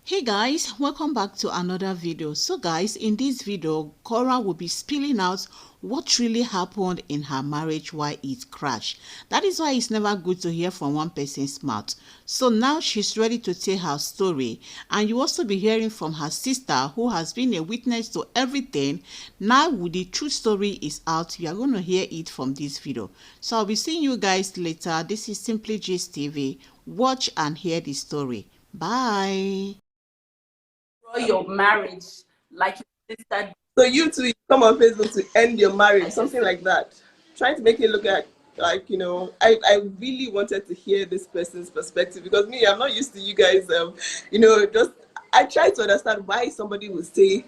Hey guys, welcome back to another video. So guys, in this video, Korra will be spilling out what really happened in her marriage, why it crashed. That is why it's never good to hear from one person's mouth. So now she's ready to tell her story, and you also be hearing from her sister who has been a witness to everything. Now with the true story is out, you are going to hear it from this video. So I'll be seeing you guys later. This is Simply Gist TV. Watch and hear the story. Bye. Your marriage like your sister. So you two come on Facebook to end your marriage, something like that. Trying to make it look like I really wanted to hear this person's perspective because me, I'm not used to you guys. Just I try to understand why somebody would say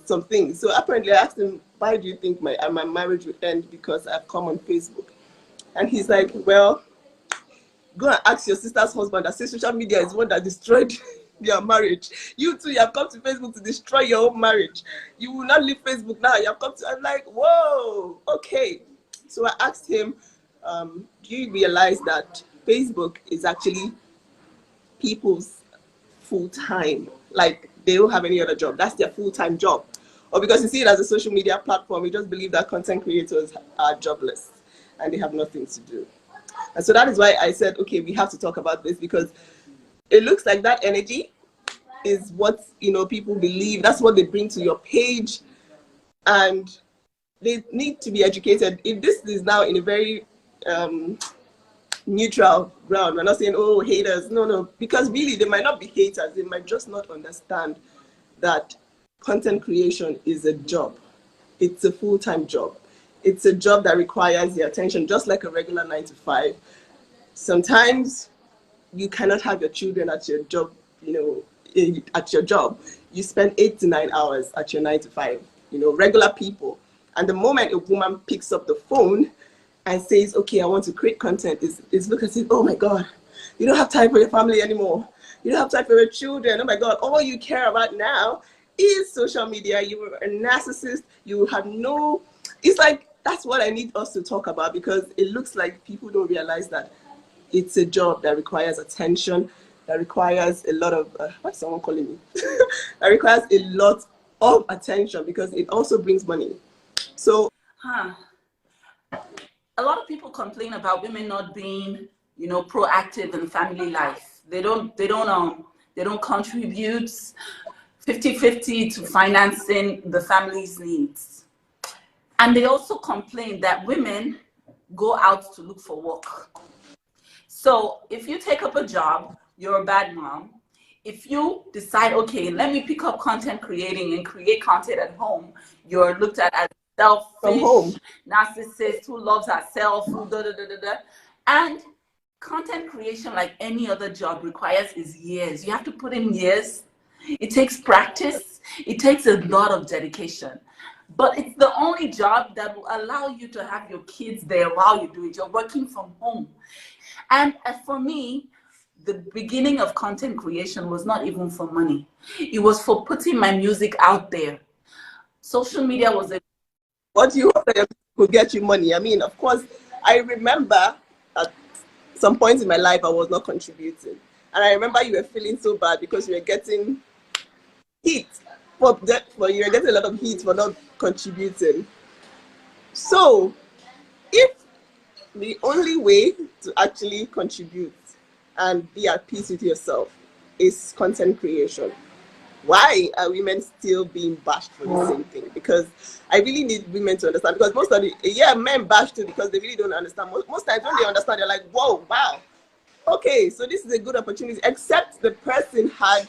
some things. So apparently, I asked him, "Why do you think my marriage would end?" Because I've come on Facebook, and he's like, "Well, go and ask your sister's husband that says social media is one that destroyed their marriage. You two, you have come to Facebook to destroy your own marriage. You will not leave Facebook now. You have come to." I'm like, whoa, okay. So I asked him, do you realize that Facebook is actually people's full-time? Like, they don't have any other job. That's their full-time job. Or because you see it as a social media platform, you just believe that content creators are jobless and they have nothing to do. And so that is why I said, okay, we have to talk about this, because it looks like that energy is what, people believe. That's what they bring to your page. And they need to be educated. If this is now in a very neutral ground, we're not saying, oh, haters. No, because really they might not be haters. They might just not understand that content creation is a job. It's a full-time job. It's a job that requires your attention, just like a regular 9 to 5. Sometimes you cannot have your children at your job, at your job. You spend 8 to 9 hours at your 9 to 5, regular people. And the moment a woman picks up the phone and says, okay, I want to create content, is look at it, oh my God, you don't have time for your family anymore. You don't have time for your children. Oh my God, all you care about now is social media. You are a narcissist. You have no, it's like, that's what I need us to talk about, because it looks like people don't realize that it's a job that requires attention, that requires a lot of, what's someone calling me? That requires a lot of attention, because it also brings money. So, A lot of people complain about women not being, proactive in family life. They don't contribute 50-50 to financing the family's needs. And they also complain that women go out to look for work. So if you take up a job, you're a bad mom. If you decide, okay, let me pick up content creating and create content at home, you're looked at as selfish, narcissist who loves herself, And content creation, like any other job, requires years. You have to put in years. It takes practice. It takes a lot of dedication. But it's the only job that will allow you to have your kids there while you do it. You're working from home. And for me, the beginning of content creation was not even for money. It was for putting my music out there. Social media was a... What do you hope that could get you money? I mean, of course, I remember at some point in my life, I was not contributing. And I remember you were feeling so bad because you were getting heat. You were getting a lot of heat for not contributing. So, if the only way to actually contribute and be at peace with yourself is content creation, why are women still being bashed for the same thing? Because I really need women to understand, because most of men bash too because they really don't understand. Most times when they understand, they're like, whoa, wow, okay, so this is a good opportunity, except the person had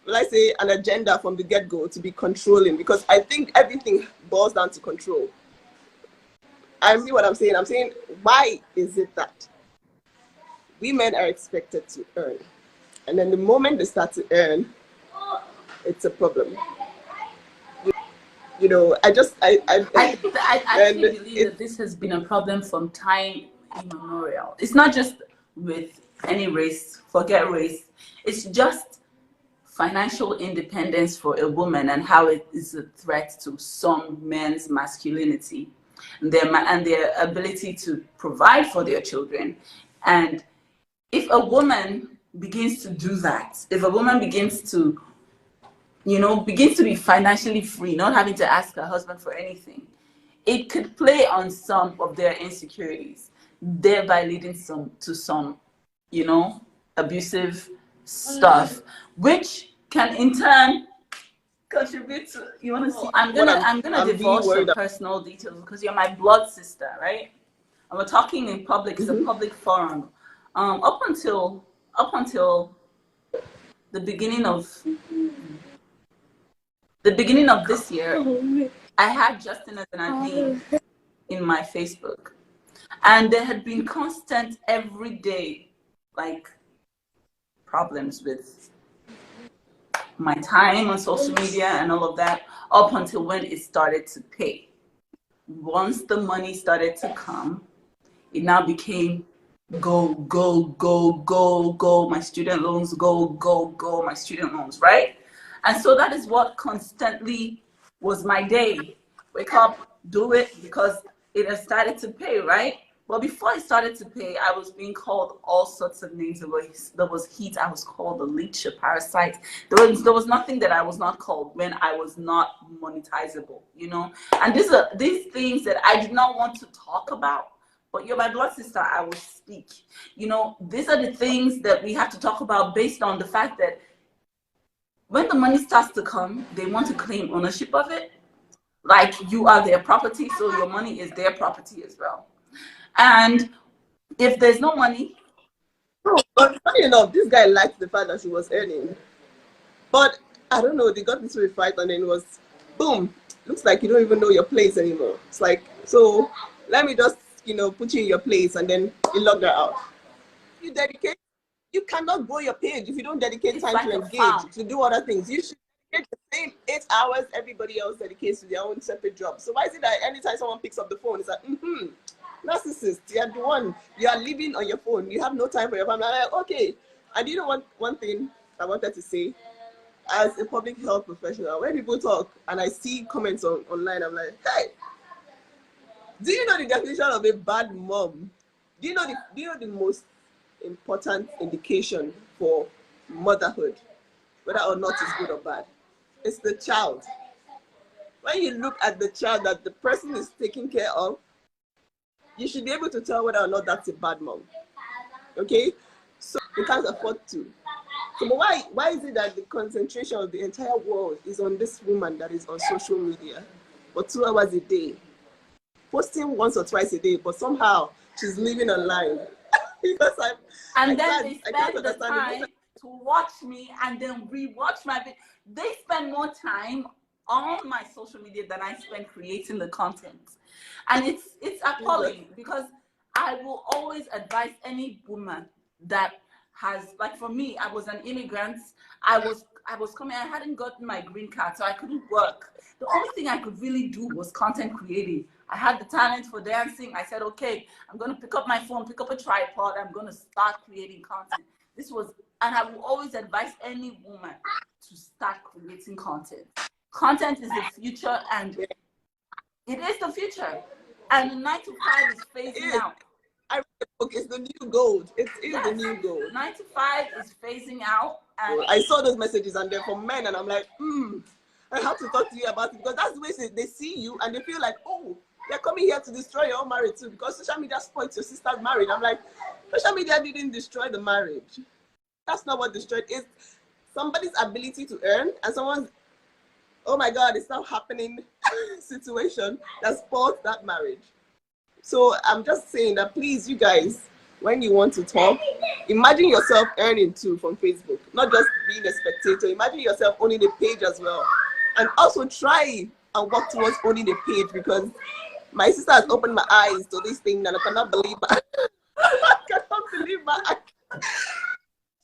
let's say an agenda from the get-go to be controlling, because I think everything boils down to control. I see what I'm saying. I'm saying, why is it that women are expected to earn, and then the moment they start to earn, it's a problem? I actually believe that this has been a problem from time immemorial. It's not just with any race, forget race. It's just financial independence for a woman and how it is a threat to some men's masculinity and their ability to provide for their children. And if a woman begins to do that, if a woman begins to, begins to be financially free, not having to ask her husband for anything, it could play on some of their insecurities, thereby leading to some, abusive stuff, which can in turn contribute to, you want to see, I'm gonna divulge some personal details because you're my blood sister, right? And we're talking in public. It's a public forum. Up until the beginning of this year, I had Justin as an admin in my Facebook, and there had been constant everyday problems with my time on social media and all of that, up until when it started to pay. Once the money started to come, it now became go, go, go, go, go, my student loans, go, go, go, my student loans, right? And so that is what constantly was my day. Wake up, do it, because it has started to pay, right? Well, before it started to pay, I was being called all sorts of names. There was heat. I was called a leech, a parasite. There was nothing that I was not called when I was not monetizable, And these things that I did not want to talk about. But you're my blood sister, I will speak. These are the things that we have to talk about based on the fact that when the money starts to come, they want to claim ownership of it. Like you are their property, so your money is their property as well. And if there's no money... But funny enough, this guy liked the fact that she was earning. But I don't know, they got into a fight and then it was, boom, looks like you don't even know your place anymore. It's like, so let me just, put you in your place, and then you log her out. You cannot grow your page if you don't dedicate time to engage, to do other things. You should dedicate the same 8 hours everybody else dedicates to their own separate job. So why is it that anytime someone picks up the phone, it's like, narcissist, you're the one, you are living on your phone, you have no time for your family. I'm like, okay. And you know one thing I wanted to say, as a public health professional, when people talk and I see comments online, I'm like, hey, do you know the definition of a bad mom? Do you know the most important indication for motherhood, whether or not it's good or bad? It's the child. When you look at the child that the person is taking care of, you should be able to tell whether or not that's a bad mom. Okay? So you can't afford to. So but why is it that the concentration of the entire world is on this woman that is on social media for 2 hours a day, posting once or twice a day, but somehow she's living online? Because then they spend the time to watch me and then rewatch my video. They spend more time on my social media than I spend creating the content. And it's appalling, because I will always advise any woman that has, like for me, I was an immigrant. I was coming, I hadn't gotten my green card, so I couldn't work. The only thing I could really do was content creating. I had the talent for dancing. I said, okay, I'm going to pick up my phone, pick up a tripod. I'm going to start creating content. And I will always advise any woman to start creating content. Content is the future, and it is the future. And the 9 to 5 is phasing out. I read the book, it's the new gold. It is the new gold. 9 to 5 is phasing out. And I saw those messages and they're from men, and I'm like, I have to talk to you about it, because that's the way they see you and they feel like, oh, they're coming here to destroy your own marriage too, because social media spoils your sister's marriage. I'm like, social media didn't destroy the marriage. That's not what destroyed it. It's somebody's ability to earn and someone's, oh my God, it's not happening situation that spoils that marriage. So I'm just saying that, please, you guys, when you want to talk, imagine yourself earning too from Facebook, not just being a spectator. Imagine yourself owning a page as well. And also try and work towards owning a page, because my sister has opened my eyes to this thing and I cannot believe my I cannot believe my eyes.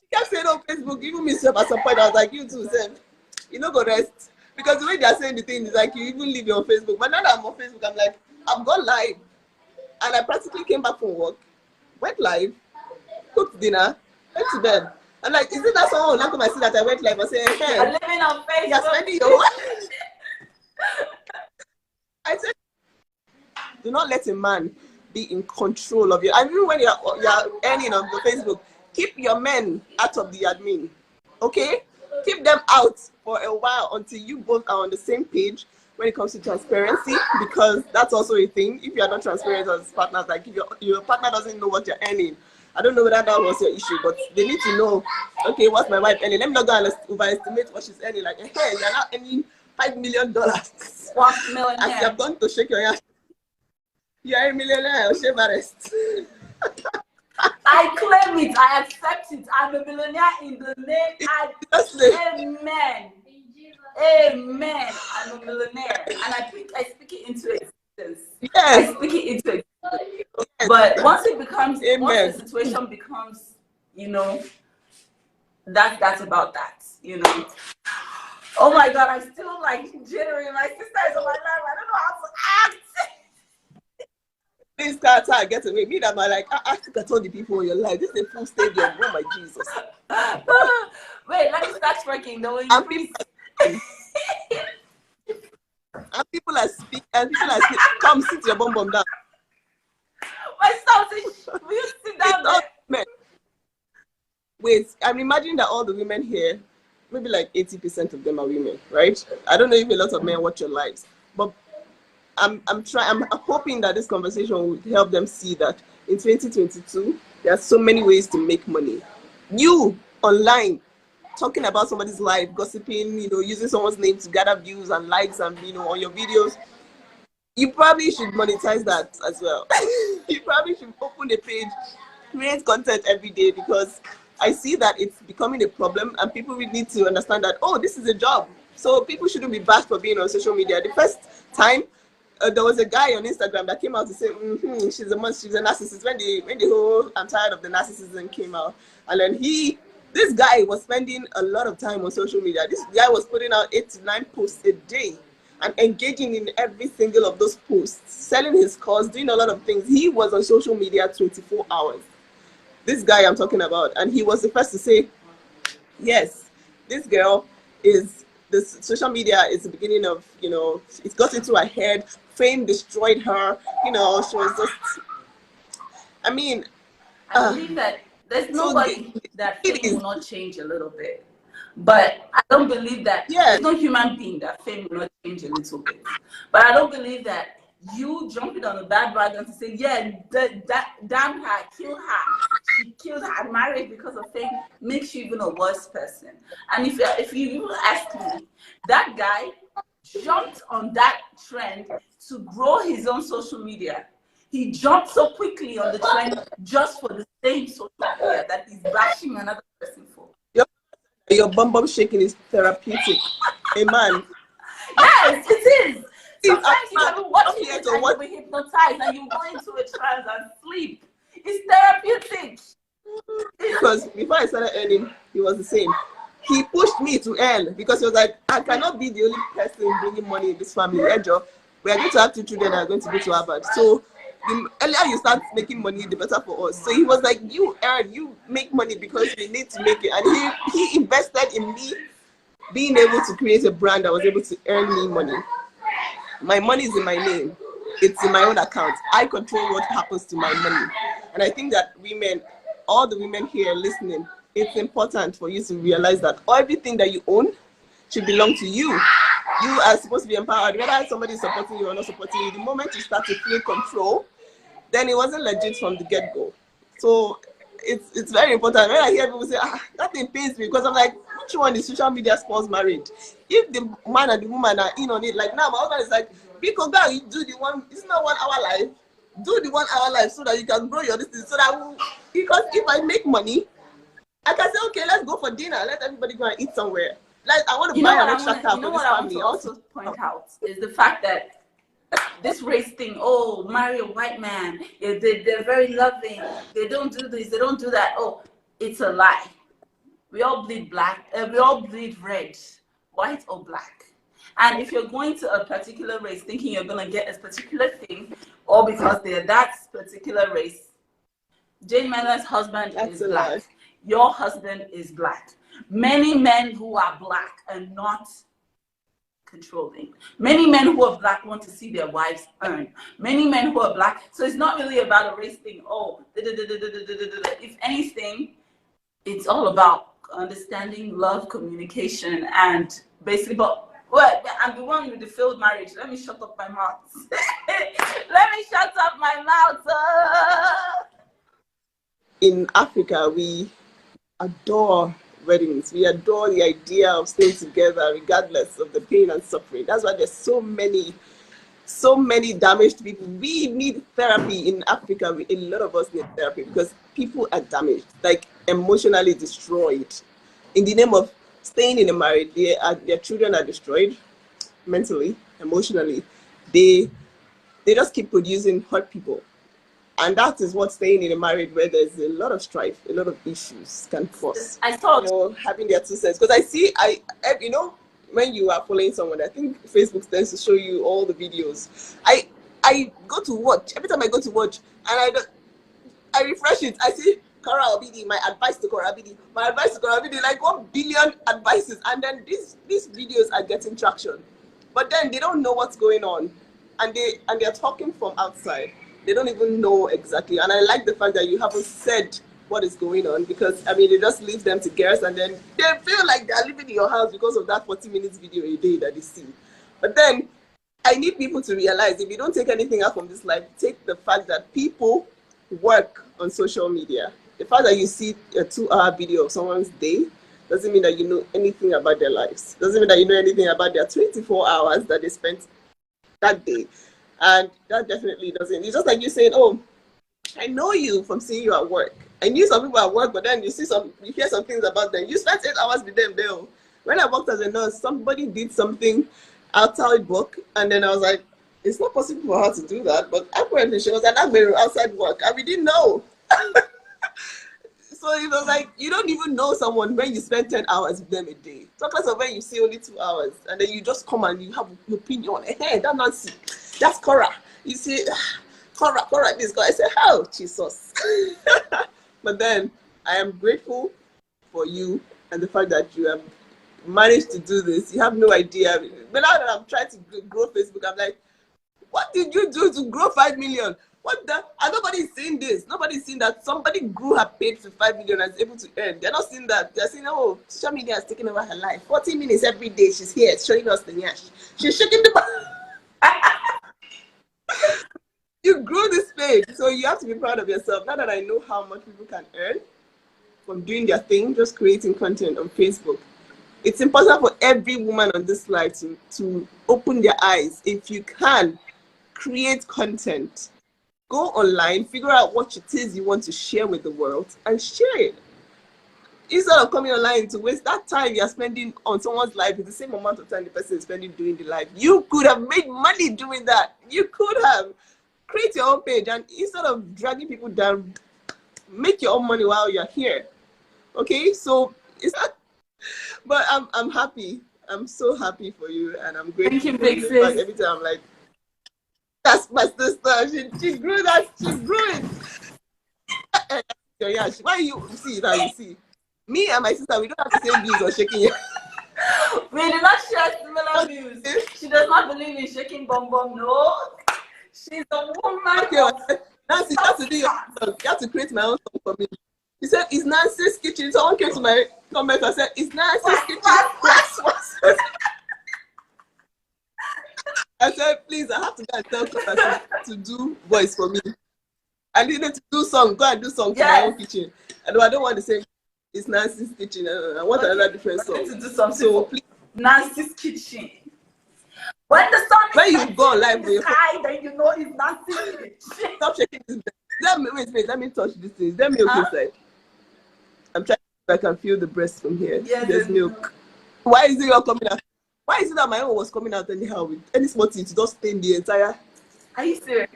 She kept saying on Facebook, even myself at some point, I was like, you too, Sam, you know, go rest. Because the way they are saying the thing is like, you even leave it on Facebook. But now that I'm on Facebook, I'm like, I've gone live. And I practically came back from work, went live, cooked dinner, went to bed. I'm like, is it that someone will look at my sister that I went live and say, hey, I'm living on Facebook. You're spending your I said, do not let a man be in control of you. And even when you're earning on the Facebook, keep your men out of the admin. Okay? Keep them out for a while until you both are on the same page when it comes to transparency, because that's also a thing. If you are not transparent as partners, like if your partner doesn't know what you're earning, I don't know whether that was your issue, but they need to know, okay, what's my wife earning? Let me not go and overestimate what she's earning. Like, hey, you're not earning $5 million. $1 million. As you have gone to shake your ass. You're a millionaire, shave arrest. I claim it, I accept it. I'm a millionaire in the name. Amen. Amen. I'm a millionaire. And I speak it into existence. Yes. I speak it into existence. Yes. But once it becomes, Amen. once the situation becomes, you know, that's about that, you know. Oh my God, I'm still like jittering. My sister is on my life. I don't know how to act. This Carter get away. Me that my like, I think I told the people in your life. This is a full stadium. Oh my Jesus. Wait, let me start twerking. No, and people are speaking. Come sit your bum down. My son, will you sit down there? Wait, I'm imagining that all the women here, maybe like 80% of them are women, right? I don't know if a lot of men watch your lives, but I'm hoping that this conversation will help them see that in 2022 there are so many ways to make money. You online talking about somebody's life, gossiping, you know, using someone's name to gather views and likes and, you know, on your videos, you probably should monetize that as well. You probably should open a page, create content every day, because I see that it's becoming a problem and people really need to understand that, oh, this is a job. So people shouldn't be bashed for being on social media. The first time there was a guy on Instagram that came out to say, she's a narcissist. When the whole I'm tired of the narcissism came out, and then this guy was spending a lot of time on social media. This guy was putting out 8 to 9 posts a day and engaging in every single of those posts, selling his course, doing a lot of things. He was on social media 24 hours. This guy I'm talking about, and he was the first to say, yes, this girl is. This social media is the beginning of, you know, it got into her head. Fame destroyed her. You know, she was just. I mean, I believe that there's nobody that fame will not change a little bit, but I don't believe that there's no human being that fame will not change a little bit. But I don't believe that you jumping on a bad wagon to say, yeah, damn her, kill her. She killed her marriage because of fame, makes you even a worse person. And if you even ask me, that guy jumped on that trend to grow his own social media. He jumped so quickly on the trend just for the same social media that he's bashing another person for. Your bum shaking is therapeutic. Amen. Yes, it is. Sometimes you can watch it and you'll be hypnotized and you go into a trance and sleep. It's therapeutic. Because before I started earning, he was the same. He pushed me to earn because he was like, I cannot be the only person bringing money in this family. Ejo, we are going to have 2 children that are going to go to Harvard. So the earlier you start making money, the better for us. So he was like, you earn, you make money because we need to make it. And he invested in me being able to create a brand that was able to earn me money. My money is in my name. It's in my own account. I control what happens to my money. And I think that women, all the women here listening, it's important for you to realize that everything that you own should belong to you. You are supposed to be empowered. Whether somebody is supporting you or not supporting you, the moment you start to feel control, then it wasn't legit from the get-go. So it's very important. When I hear people say, that thing pains me, because I'm like, which one is social media spoils marriage? If the man and the woman are in on it, like now my husband is like, because girl, you do the one, it's not 1 hour life. Do the 1 hour life so that you can grow your distance. So that because if I make money, I can say, okay, let's go for dinner. Let everybody go and eat somewhere. Like I want to buy an extra car for this family. You know what I want to also point out is the fact that this race thing, oh, marry a white man, they're very loving, they don't do this, they don't do that. Oh, it's a lie. We all bleed black, we all bleed red, white or black. And if you're going to a particular race thinking you're going to get a particular thing, or because they're that particular race, Jane Mellon's husband is black. Lie. Your husband is black. Many men who are black are not controlling. Many men who are black want to see their wives earn. Many men who are black, so it's not really about a race thing. Oh, if anything, it's all about understanding, love, communication, and basically, but well, I'm the one with the failed marriage. Let me shut up my mouth. Let me shut up my mouth. In Africa, we adore weddings. We adore the idea of staying together regardless of the pain and suffering. That's why there's so many damaged people. We need therapy in Africa. A lot of us need therapy because people are damaged, like emotionally destroyed. In the name of staying in a marriage, their children are destroyed mentally, emotionally. They just keep producing hurt people. And that is what staying in a marriage where there's a lot of strife, a lot of issues can cause. I thought, having their 2 cents. Because when you are following someone, I think Facebook tends to show you all the videos. I go to watch, every time I go to watch, and I refresh it, I see Obidi, my advice to Obidi, like 1 billion advices, and then these videos are getting traction. But then they don't know what's going on, and they're talking from outside. They don't even know exactly. And I like the fact that you haven't said what is going on, because it just leaves them to guess, and then they feel like they're living in your house because of that 40 minutes video a day that they see. But then I need people to realize, if you don't take anything out from this life, take the fact that people work on social media. The fact that you see a 2-hour video of someone's day doesn't mean that you know anything about their lives. Doesn't mean that you know anything about their 24 hours that they spent that day. And that definitely doesn't. It's just like you saying, oh, I know you from seeing you at work. I knew some people at work, but then you hear some things about them. You spent 8 hours with them there. When I worked as a nurse, somebody did something outside work, and then I was like, it's not possible for her to do that. But apparently she was an admin outside work, and we didn't know. So it was like, you don't even know someone when you spend 10 hours with them a day. Talk less of when you see only 2 hours, and then you just come and you have an opinion. Hey, that's Nancy. That's Korra. You see, Korra, this guy. I said, oh, Jesus. But then I am grateful for you and the fact that you have managed to do this. You have no idea. But now that I'm trying to grow Facebook, I'm like, what did you do to grow 5 million? What the? And nobody's seeing this. Nobody's seeing that somebody grew her paid for 5 million and is able to earn. They're not seeing that. They're saying, oh, social media has taken over her life. 40 minutes every day. She's here showing us the nyash. She's shaking the You grew this page, so you have to be proud of yourself. Now that I know how much people can earn from doing their thing, just creating content on Facebook, it's important for every woman on this live to open their eyes. If you can, create content. Go online, figure out what it is you want to share with the world, and share it. Instead of coming online to waste that time you're spending on someone's life with the same amount of time the person is spending doing the live. You could have made money doing that. You could have. Create your own page, and instead of dragging people down, make your own money while you're here. Okay, so it's not, but I'm happy. I'm so happy for you, and I'm grateful. Thank you, for big you. sis. Like, every time I'm like, that's my sister. She grew that. She grew it. Yeah, why you see now? You see, me and my sister, we don't have the same views on shaking your. We do not share similar views. She does not believe in shaking bum bum. No. She's a woman. Okay, Nancy, you have to do your song. You have to create my own song for me. He said, it's Nancy's kitchen. Someone came to my comment and said, it's Nancy's kitchen. I said, please, I have to go and tell Korra to do voice for me. I needed to do song. Go and do song for my own kitchen. I don't want to say, it's Nancy's kitchen. I want another different song. To do something so please. Nancy's kitchen. When the sun when you go live with sky, then you know it's Nancy's kitchen. Stop shaking this bed. Wait, let me touch this thing. Let milk inside. I'm trying to see if I can feel the breast from here. Yes, there's milk. Why is it all coming out? Why is it that my own was coming out anyhow with any small thing to just stain the entire? Are you serious?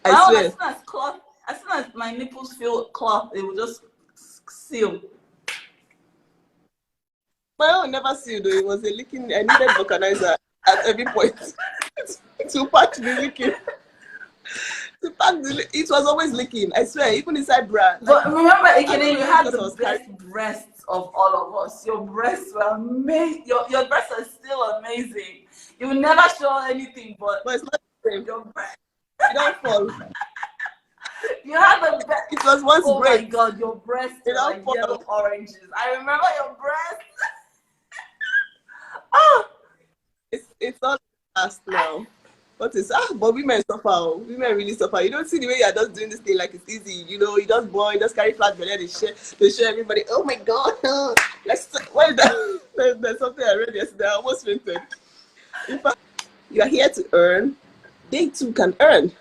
I swear. As soon as my nipples feel cloth, it will just seal. My own never sealed though. It was a leaking. I needed vulcanizer at every point to patch the leaking. It was always leaking. I swear, even inside bra. But remember, Ekene, you had the best breasts of all of us. Your breasts were amazing. Your breasts are still amazing. You will never show anything, but it's not the same. Your breasts. You don't fall. You had the best. It was once Oh great. my God, your breasts You were know, like yellow oranges. I remember your breasts. it's all past now. But but women suffer. Oh. Women really suffer. You don't see the way you're just doing this thing like it's easy. You know, you just born, you just carry flat belly, they share everybody. Oh my God. What is that? There's something I read yesterday. I almost fainted. In fact, you are here to earn. They too can earn.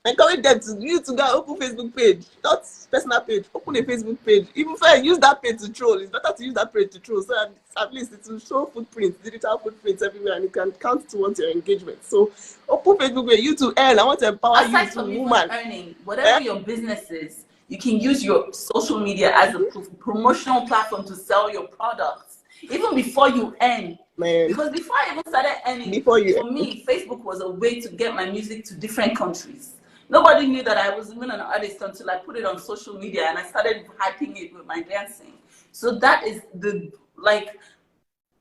Encourage them to you to go open Facebook page, not personal page. Open a Facebook page. Even if I use that page to troll, it's better to use that page to troll. So at least it will show footprints, digital footprints everywhere, and you can count towards your engagement. So open Facebook page, you to earn. I want to empower Aside you to from even woman. earning, whatever your business is, you can use your social media as a promotional platform to sell your products, even before you earn. Man. Because before I even started earning, for me, Facebook was a way to get my music to different countries. Nobody knew that I was even an artist until I put it on social media and I started hyping it with my dancing. So that is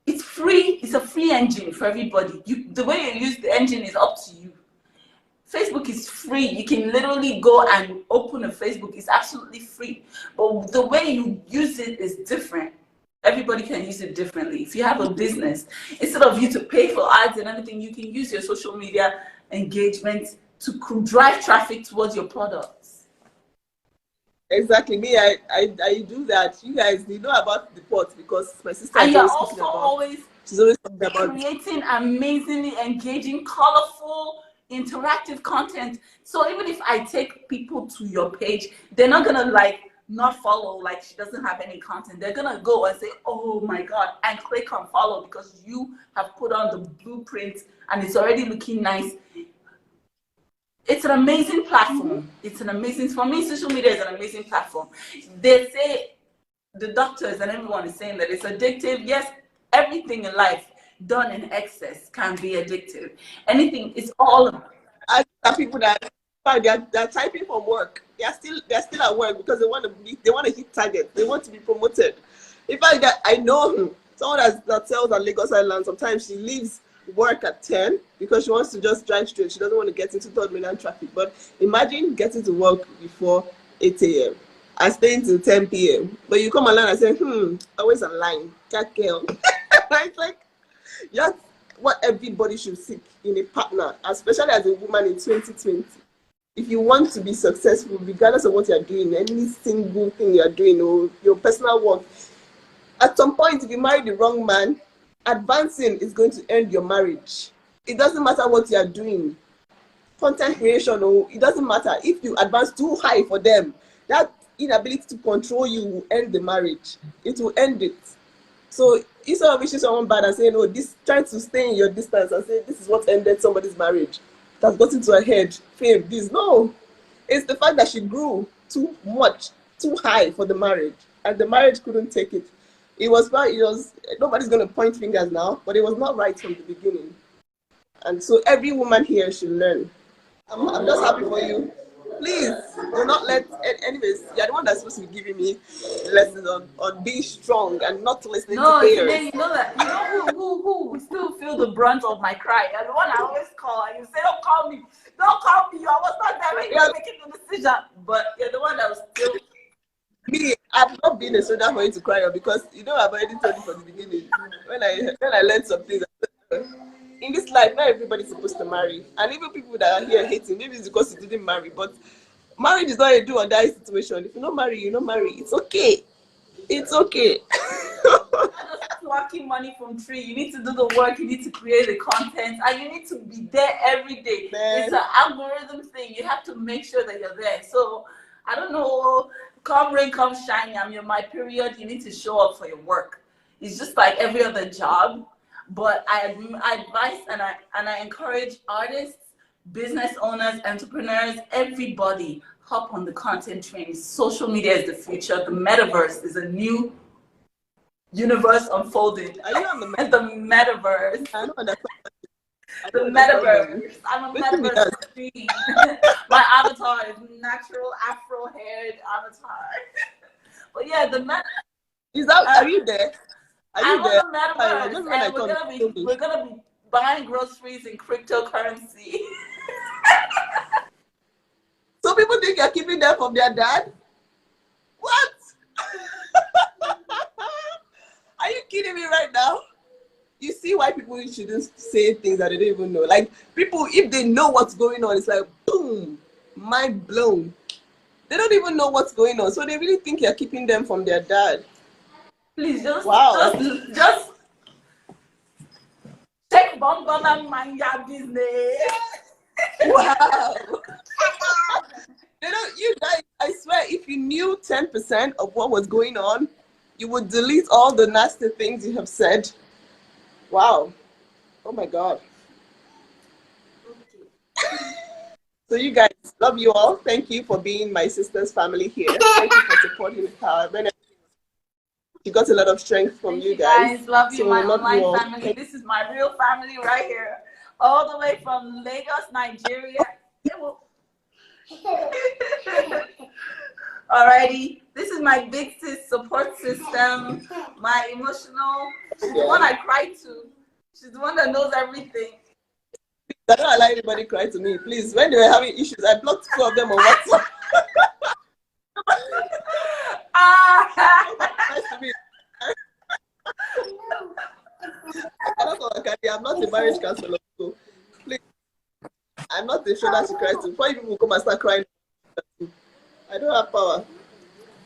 it's free. It's a free engine for everybody. The way you use the engine is up to you. Facebook is free. You can literally go and open a Facebook. It's absolutely free. But the way you use it is different. Everybody can use it differently. If you have a business, instead of you to pay for ads and everything, you can use your social media engagement to drive traffic towards your products. Exactly. Me, I do that. You guys, you know about the pot because my sister and is you're always also she's always talking about creating amazingly engaging, colorful, interactive content. So even if I take people to your page, they're not gonna not follow, like she doesn't have any content. They're gonna go and say, oh my God, and click on follow because you have put on the blueprint and it's already looking nice. It's an amazing platform. It's an amazing, for me, social media is an amazing platform. They say, the doctors and everyone is saying that it's addictive. Yes, everything in life done in excess can be addictive. Anything is all. I have people that they're typing for work. They're still at work because they want to hit targets. They want to be promoted. In fact, I know someone that sells at Lagos Island. Sometimes she leaves work at 10 because she wants to just drive straight. She doesn't want to get into third mainland traffic. But imagine getting to work before 8 a.m. and staying till 10 p.m. But you come along and say, always online. Cat girl. It's like, just what everybody should seek in a partner, especially as a woman in 2020. If you want to be successful, regardless of what you're doing, any single thing you're doing or your personal work, at some point, if you marry the wrong man, advancing is going to end your marriage. It doesn't matter what you're doing. Content creation, it doesn't matter. If you advance too high for them, that inability to control you will end the marriage. It will end it. So instead of wishing someone bad and saying, this, trying to stay in your distance and say, this is what ended somebody's marriage, that's gotten to her head, fame, this. No, it's the fact that she grew too much, too high for the marriage, and the marriage couldn't take it. Nobody's going to point fingers now, but it was not right from the beginning. And so every woman here should learn. I'm just happy for you. Please do not let. Anyways, you're the one that's supposed to be giving me lessons on being strong and not listening to haters. You know who still feel the brunt of my cry. You're the one I always call, and you say, "Don't call me, don't call me." I was not there when you were making the decision, but you're the one that was still. Me, I've not been a soldier for you to cry on because I've already told you from the beginning. When I learned something. In this life, not everybody's supposed to marry. And even people that are here hating, maybe it's because you didn't marry. But marriage is not a do or die situation. If you don't marry, you don't marry. It's okay. It's okay. Not just plucking money from tree. You need to do the work. You need to create the content. And you need to be there every day. It's an algorithm thing. You have to make sure that you're there. So, I don't know. Come rain, come shine. My period. You need to show up for your work. It's just like every other job. But I advise and I encourage artists, business owners, entrepreneurs, everybody, hop on the content train. Social media is the future. The metaverse is a new universe unfolding. Are you on the metaverse? I don't understand. The metaverse. I'm a metaverse queen. My avatar is natural Afro-haired avatar. But yeah, the metaverse. Are you there? I'm on the metaverse, and we're gonna be buying groceries in cryptocurrency. So So people think you're keeping them from their dad? What? Are you kidding me right now? You see why people shouldn't say things that they don't even know. Like, people, if they know what's going on, it's like, boom, mind blown. They don't even know what's going on. So they really think you're keeping them from their dad. Please, Wow. just take bomb and mind your business. Wow. You guys, I swear, if you knew 10% of what was going on, you would delete all the nasty things you have said. Wow. Oh my God. So you guys, love you all. Thank you for being my sister's family here. Thank you for supporting her. She got a lot of strength from you guys. Love you, So my love you online all. family. This is my real family right here. All the way from Lagos, Nigeria. Alrighty. This is my big sis support system. My emotional. She's the one I cry to. She's the one that knows everything. I don't allow anybody cry to me, please. When they were having issues, I blocked 2 of them on WhatsApp. Nice to meet you. I'm not a marriage counselor, so please, I'm not a shoulder to cry to. Before you people come and start crying, I don't have power.